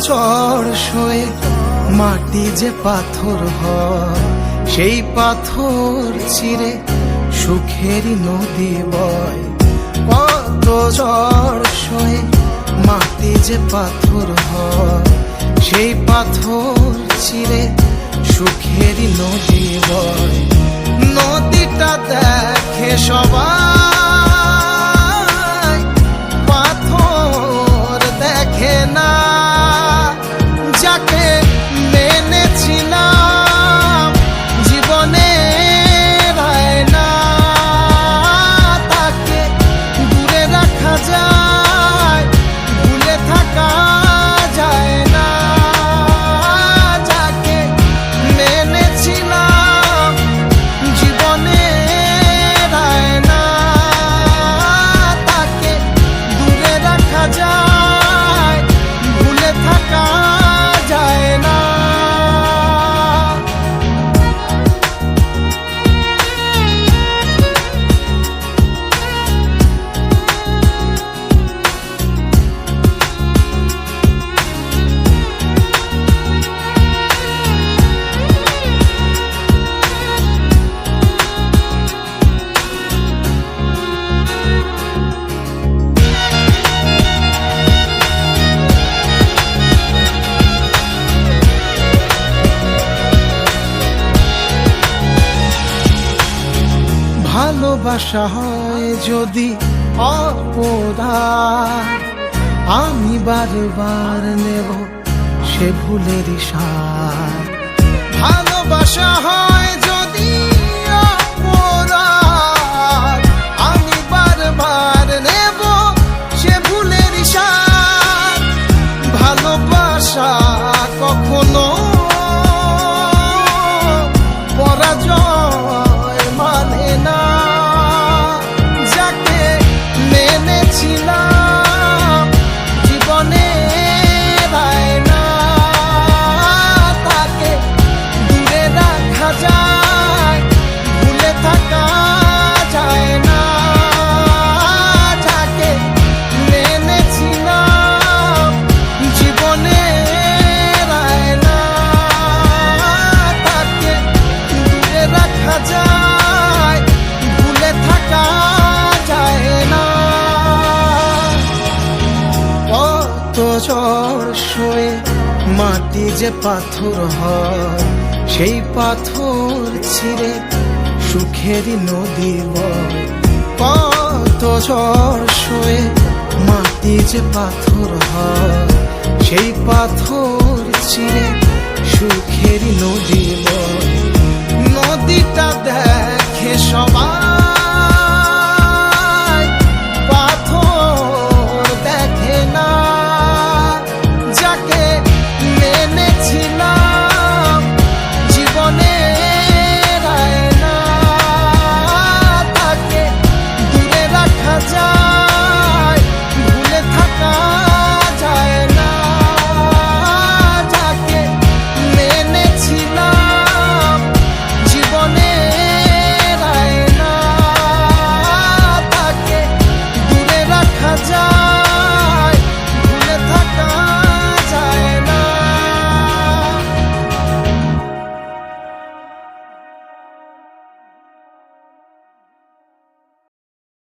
ঝড় সয়ে মাটি যে পাথর হয়, সেই পাথর চিরে সুখেরই নদী বয়। কত ঝড় সয়ে মাটি যে পাথর হয়, সেই পাথর চিরে সুখেরই নদী বয়। নদীটা দেখে সবাই, পাথর দেখে না। যাকে মেনেছিলাম জীবনে না, তাকে দূরে রাখা যায়, ভুলে থাকা যায় না। যাকে মেনেছিলাম জীবনে না, তাকে দূরে রাখা যায়, ভুলে থাকা যায় না। ভালোবাসা হয় যদি অপরাধ, আমি বারবার নেব সে ভুলের সাথ। ভালোবাসা হয় যদি অপরাধ, আমি বারবার নেব সে ভুলের সাথ। ভালোবাসা কখনো পরাজয় মানে না। যাকে মেনেছিলাম জীবনে না, তাকে দূরে রাখা যায়, ভুলে থাকা যায় না। যাকে মেনেছিলাম জীবনে না, তাকে দূরে রাখা যায়, ভুলে থাকা যায় না। কত ঝড় সয়ে মাটি যে পাথর হয়, সেই পাথর ছিঁড়ে সুখেরই নদী বয়। কত ঝড় সয়ে মাটি যে পাথর হয়, সেই পাথর চিরে সুখেরই নদী বয়। নদীটা দেখে সবাই,